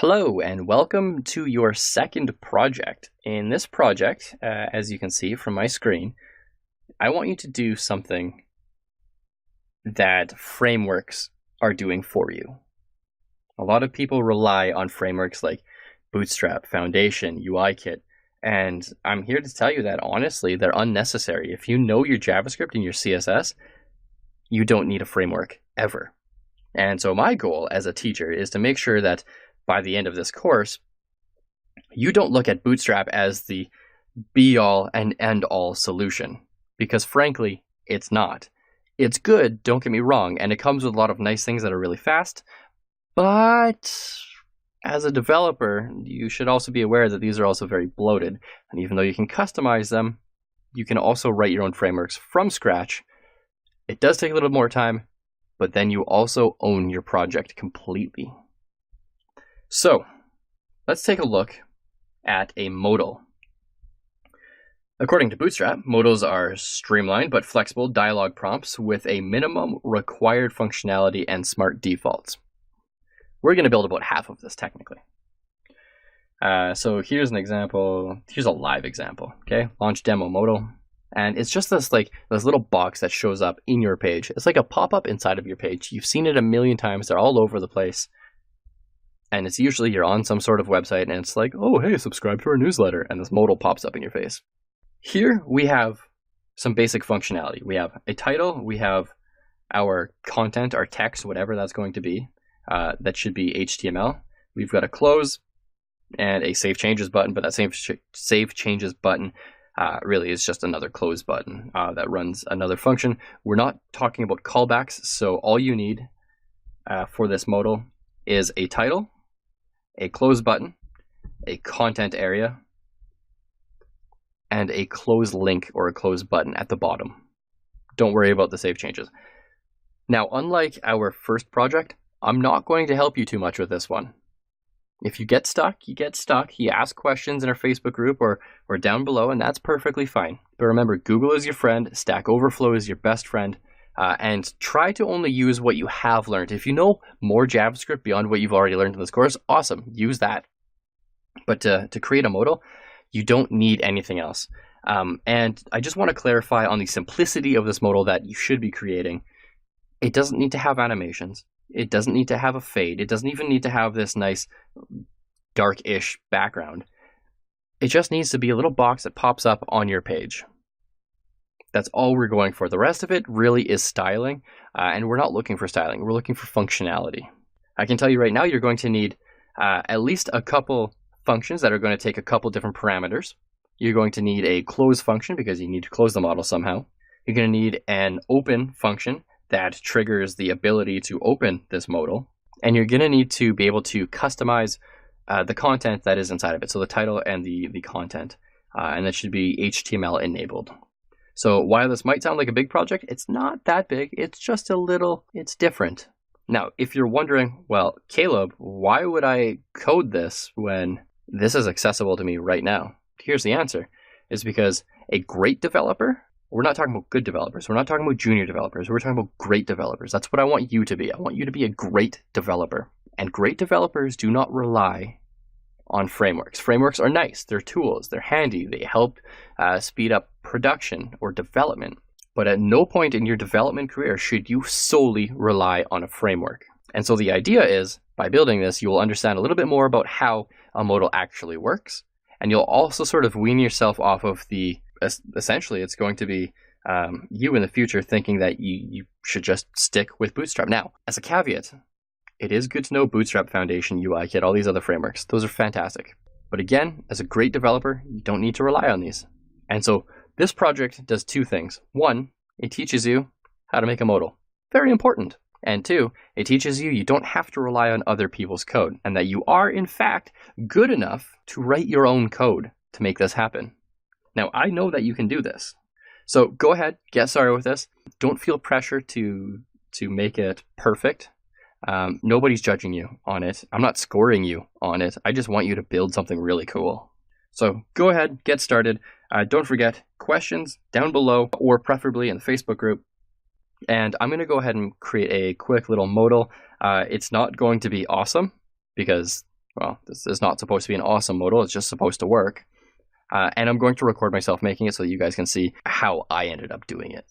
Hello and welcome to your second project. In this project, as you can see from my screen, I want you to do something that frameworks are doing for you. A lot of people rely on frameworks like Bootstrap, Foundation, UIKit, and I'm here to tell you that honestly, they're unnecessary. If you know your JavaScript and your CSS, you don't need a framework ever. And so my goal as a teacher is to make sure that by the end of this course, you don't look at Bootstrap as the be-all and end-all solution, because frankly, it's not. It's good, don't get me wrong, and it comes with a lot of nice things that are really fast, but as a developer, you should also be aware that these are also very bloated, and even though you can customize them, you can also write your own frameworks from scratch. It does take a little more time, but then you also own your project completely. So let's take a look at a modal. According to Bootstrap, modals are streamlined but flexible dialog prompts with a minimum required functionality and smart defaults. We're going to build about half of this technically. So here's an example. Here's a live example. Okay, launch demo modal. And it's just this little box that shows up in your page. It's like a pop-up inside of your page. You've seen it a million times. They're all over the place. And it's usually you're on some sort of website and it's like, oh, hey, subscribe to our newsletter. And this modal pops up in your face. Here we have some basic functionality. We have a title. We have our content, our text, whatever that's going to be. That should be HTML. We've got a close and a save changes button. But that save changes button really is just another close button that runs another function. We're not talking about callbacks. So all you need for this modal is a title, a close button, a content area, and a close link or a close button at the bottom. Don't worry about the save changes. Now, unlike our first project, I'm not going to help you too much with this one. If you get stuck, you get stuck. You ask questions in our Facebook group or down below, and that's perfectly fine. But remember, Google is your friend, Stack Overflow is your best friend, and try to only use what you have learned. If you know more JavaScript beyond what you've already learned in this course, awesome, use that. But to create a modal, you don't need anything else. And I just want to clarify on the simplicity of this modal that you should be creating. It doesn't need to have animations. It doesn't need to have a fade. It doesn't even need to have this nice dark-ish background. It just needs to be a little box that pops up on your page. That's all we're going for. The rest of it really is styling, and we're not looking for styling. We're looking for functionality. I can tell you right now, you're going to need at least a couple functions that are going to take a couple different parameters. You're going to need a close function because you need to close the model somehow. You're going to need an open function that triggers the ability to open this modal. And you're going to need to be able to customize the content that is inside of it. So the title and the content. And that should be HTML enabled. So while this might sound like a big project, it's not that big. It's just it's different. Now, if you're wondering, well, Caleb, why would I code this when this is accessible to me right now? Here's the answer. It's because a great developer, we're not talking about good developers. We're not talking about junior developers. We're talking about great developers. That's what I want you to be. I want you to be a great developer. And great developers do not rely on frameworks. Frameworks are nice. They're tools. They're handy. They help speed up production or development. But at no point in your development career should you solely rely on a framework. And so the idea is, by building this, you will understand a little bit more about how a modal actually works. And you'll also sort of wean yourself off of essentially it's going to be you in the future thinking that you should just stick with Bootstrap. Now, as a caveat, it is good to know Bootstrap, Foundation, UIKit, all these other frameworks. Those are fantastic. But again, as a great developer, you don't need to rely on these. And so this project does two things. One, it teaches you how to make a modal. Very important. And two, it teaches you don't have to rely on other people's code and that you are, in fact, good enough to write your own code to make this happen. Now, I know that you can do this. So go ahead, get started with this. Don't feel pressure to make it perfect. Nobody's judging you on it. I'm not scoring you on it. I just want you to build something really cool. So go ahead, get started. Don't forget, questions down below or preferably in the Facebook group. And I'm going to go ahead and create a quick little modal. It's not going to be awesome because well, this is not supposed to be an awesome modal, it's just supposed to work. And I'm going to record myself making it so that you guys can see how I ended up doing it.